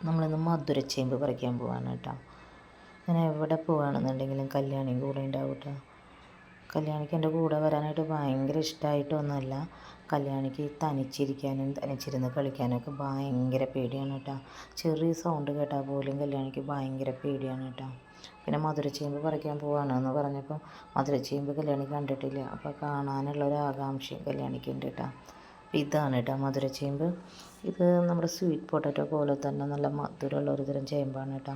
നമ്മളിന്ന് മധുരച്ചേമ്പ് പറിക്കാൻ പോവാണ് കേട്ടോ. ഞാൻ എവിടെ പോവുകയാണെന്നുണ്ടെങ്കിലും കല്യാണിയും കൂടെ ഉണ്ടാവും കേട്ടോ. കല്യാണിക്ക് എൻ്റെ കൂടെ വരാനായിട്ട് ഭയങ്കര ഇഷ്ടമായിട്ടൊന്നുമല്ല, കല്യാണിക്ക് തനിച്ചിരിക്കാനും തനിച്ചിരുന്ന് കളിക്കാനൊക്കെ ഭയങ്കര പേടിയാണ് കേട്ടോ. ചെറിയ സൗണ്ട് കേട്ടാൽ പോലും കല്യാണിക്ക് ഭയങ്കര പേടിയാണ് കേട്ടോ. പിന്നെ മധുരച്ചേമ്പ് പറിക്കാൻ പോവാണെന്ന് പറഞ്ഞപ്പോൾ മധുരച്ചേമ്പ് കല്യാണി കണ്ടിട്ടില്ല, അപ്പോൾ കാണാനുള്ള ഒരു ആകാംക്ഷയും കല്യാണിക്കുണ്ട് കേട്ടോ. ഇതാണ് കേട്ടോ മധുരച്ചേമ്പ്. ഇത് നമ്മുടെ സ്വീറ്റ് പൊട്ടാറ്റോ പോലെ തന്നെ നല്ല മധുരമുള്ള ഒരു തരം ചേമ്പാണ് കേട്ടോ.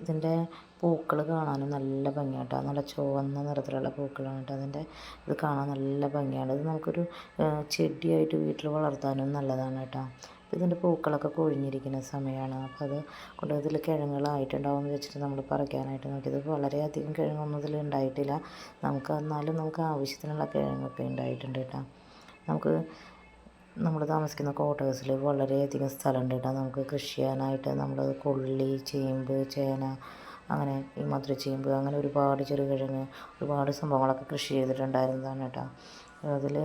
ഇതിൻ്റെ പൂക്കൾ കാണാനും നല്ല ഭംഗിയാണ് കേട്ടോ. നല്ല ചുവന്ന നിറത്തിലുള്ള പൂക്കളാണ് കേട്ടോ അതിൻ്റെ. ഇത് കാണാൻ നല്ല ഭംഗിയാണ്. ഇത് നമുക്കൊരു ചെടിയായിട്ട് വീട്ടിൽ വളർത്താനും നല്ലതാണ് കേട്ടോ. ഇതിൻ്റെ പൂക്കളൊക്കെ കൊഴിഞ്ഞിരിക്കുന്ന സമയമാണ്, അപ്പോൾ അത് കൊണ്ട് ഇതിൽ കിഴങ്ങുകളായിട്ടുണ്ടാവും എന്ന് വെച്ചിട്ട് നമ്മൾ പറിക്കാനായിട്ട് നോക്കിയത്. വളരെയധികം കിഴങ്ങൊന്നും ഇതിൽ ഉണ്ടായിട്ടില്ല. എന്നാലും നമുക്ക് ആവശ്യത്തിനുള്ള കിഴങ്ങൊക്കെ ഉണ്ടായിട്ടുണ്ട് കേട്ടോ. നമുക്ക് നമ്മൾ താമസിക്കുന്ന ക്വാർട്ടേഴ്സിൽ വളരെയധികം സ്ഥലമുണ്ട് കേട്ടോ. നമുക്ക് കൃഷി ചെയ്യാനായിട്ട് നമ്മൾ കൊള്ളി, ചേമ്പ്, ചേന, അങ്ങനെ ഈ മധുരച്ചേമ്പ്, അങ്ങനെ ഒരുപാട് ചെറുകിഴങ്ങ്, ഒരുപാട് സംഭവങ്ങളൊക്കെ കൃഷി ചെയ്തിട്ടുണ്ടായിരുന്നതാണ് കേട്ടോ. അതിൽ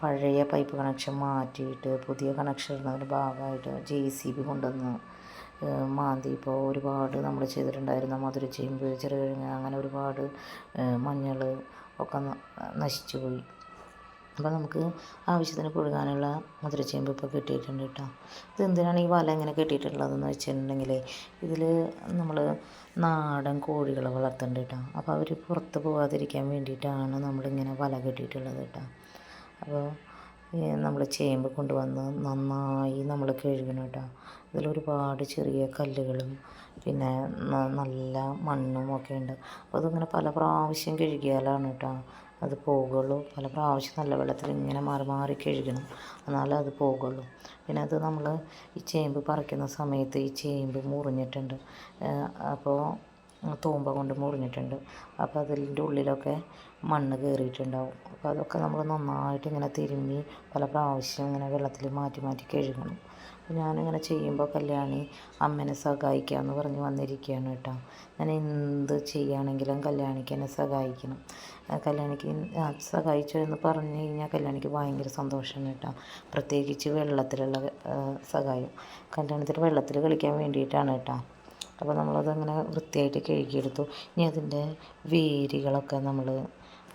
പഴയ പൈപ്പ് കണക്ഷൻ മാറ്റിയിട്ട് പുതിയ കണക്ഷൻ ഇടുന്നതിൻ്റെ ഭാഗമായിട്ട് JCB കൊണ്ടുവന്ന് മാന്തി ഇപ്പോൾ ഒരുപാട് നമ്മൾ ചെയ്തിട്ടുണ്ടായിരുന്ന മധുരച്ചേമ്പ്, ചെറുകിഴങ്ങ്, അങ്ങനെ ഒരുപാട് മഞ്ഞൾ ഒക്കെ നശിച്ചു പോയി. അപ്പോൾ നമുക്ക് ആവശ്യത്തിന് പുഴുങ്ങാനുള്ള മധുരച്ചേമ്പ് ഇപ്പോൾ കിട്ടിയിട്ടുണ്ട് കേട്ടോ. ഇതെന്തിനാണ് ഈ വല ഇങ്ങനെ കെട്ടിയിട്ടുള്ളതെന്ന് വെച്ചിട്ടുണ്ടെങ്കിൽ, ഇതിൽ നമ്മൾ നാടൻ കോഴികളെ വളർത്തുന്നുണ്ട് കേട്ടോ. അപ്പോൾ അവർ പുറത്ത് പോകാതിരിക്കാൻ വേണ്ടിയിട്ടാണ് നമ്മളിങ്ങനെ വല കെട്ടിയിട്ടുള്ളത് കേട്ടോ. അപ്പോൾ നമ്മൾ ചേമ്പ് കൊണ്ടുവന്ന് നന്നായി നമ്മൾ കഴുകണം കേട്ടോ. ഇതിലൊരുപാട് ചെറിയ കല്ലുകളും പിന്നെ നല്ല മണ്ണും ഒക്കെ ഉണ്ട്. അപ്പോൾ അതിങ്ങനെ പല പ്രാവശ്യം കഴുകിയാലാണ് കേട്ടോ അത് പോകുള്ളൂ. പല പ്രാവശ്യം നല്ല വെള്ളത്തിൽ ഇങ്ങനെ മാറി മാറി കഴുകണം, എന്നാലേ അത് പോകുള്ളൂ. പിന്നെ അത് നമ്മൾ ഈ ചേമ്പ് പറിക്കുന്ന സമയത്ത് ഈ ചേമ്പ് മുറിഞ്ഞിട്ടുണ്ട്, അപ്പോൾ തൂമ്പ കൊണ്ട് മുറിഞ്ഞിട്ടുണ്ട്. അപ്പോൾ അതിൻ്റെ ഉള്ളിലൊക്കെ മണ്ണ് കയറിയിട്ടുണ്ടാവും. അപ്പോൾ അതൊക്കെ നമ്മൾ നന്നായിട്ട് ഇങ്ങനെ തിരുമ്മി പല പ്രാവശ്യം ഇങ്ങനെ വെള്ളത്തിൽ മാറ്റി മാറ്റി കഴുകണം. അപ്പോൾ ഞാനിങ്ങനെ ചെയ്യുമ്പോൾ കല്യാണി അമ്മേനെ സഹായിക്കാമെന്ന് പറഞ്ഞ് വന്നിരിക്കുകയാണ് കേട്ടോ. ഞാൻ എന്ത് ചെയ്യുകയാണെങ്കിലും കല്യാണിക്ക് എന്നെ സഹായിക്കണം. കല്യാണിക്ക് സഹായിച്ചു എന്ന് പറഞ്ഞു കഴിഞ്ഞാൽ കല്യാണിക്ക് ഭയങ്കര സന്തോഷമാണ് കേട്ടോ. പ്രത്യേകിച്ച് വെള്ളത്തിലുള്ള സഹായം. കല്യാണത്തിന് വെള്ളത്തിൽ കളിക്കാൻ വേണ്ടിയിട്ടാണ് കേട്ടോ. അപ്പോൾ നമ്മളതങ്ങനെ വൃത്തിയായിട്ട് കഴുകിയെടുത്തു. ഇനി അതിൻ്റെ വേരുകളൊക്കെ നമ്മൾ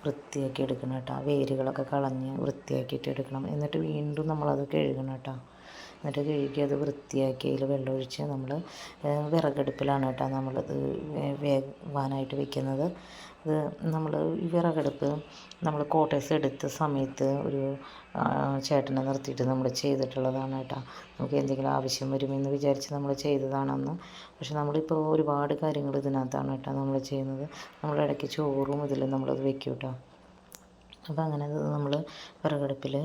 വൃത്തിയാക്കി എടുക്കണം കേട്ടോ. വേരുകളൊക്കെ കളഞ്ഞ് വൃത്തിയാക്കിയിട്ട് എടുക്കണം. എന്നിട്ട് വീണ്ടും നമ്മളത് കഴുകണം കേട്ടോ. എന്നിട്ട് കഴുകി അത് വൃത്തിയാക്കി അതിൽ വെള്ളമൊഴിച്ച് നമ്മൾ വിറകടുപ്പിലാണ് കേട്ടോ നമ്മളത് വേവാനായിട്ട് വെക്കുന്നത്. ഇത് നമ്മൾ ഈ വിറകടുപ്പ് നമ്മൾ ക്വാർട്ടേഴ്സ് എടുത്ത സമയത്ത് ഒരു ചേട്ടനെ നിർത്തിയിട്ട് നമ്മൾ ചെയ്തിട്ടുള്ളതാണ് കേട്ടോ. നമുക്ക് എന്തെങ്കിലും ആവശ്യം വരുമെന്ന് വിചാരിച്ച് നമ്മൾ ചെയ്തതാണെന്ന്. പക്ഷെ നമ്മളിപ്പോൾ ഒരുപാട് കാര്യങ്ങൾ ഇതിനകത്താണ് കേട്ടോ നമ്മൾ ചെയ്യുന്നത്. നമ്മളിടയ്ക്ക് ചോറും ഇതിൽ നമ്മളത് വെക്കും കേട്ടോ. അപ്പോൾ അങ്ങനെ നമ്മൾ വിറകടുപ്പിൽ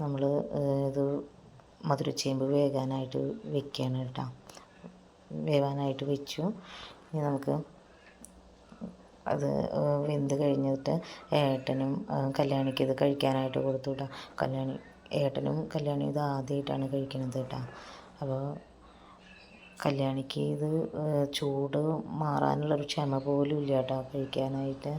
നമ്മൾ ഇത് മധുരച്ചേമ്പ് വേകാനായിട്ട് വെക്കുകയാണ് കേട്ടോ. വേവാനായിട്ട് വെച്ചു. ഇനി നമുക്ക് അത് വെന്ത് കഴിഞ്ഞിട്ട് ഏട്ടനും കല്യാണിക്ക് ഇത് കഴിക്കാനായിട്ട് കൊടുത്തു കേട്ടോ. ഏട്ടനും കല്യാണി ഇത് ആദ്യമായിട്ടാണ് കഴിക്കുന്നത് കേട്ടോ. അപ്പോൾ കല്യാണിക്ക് ഇത് ചൂട് മാറാനുള്ളൊരു ക്ഷമ പോലും ഇല്ല കേട്ടോ കഴിക്കാനായിട്ട്.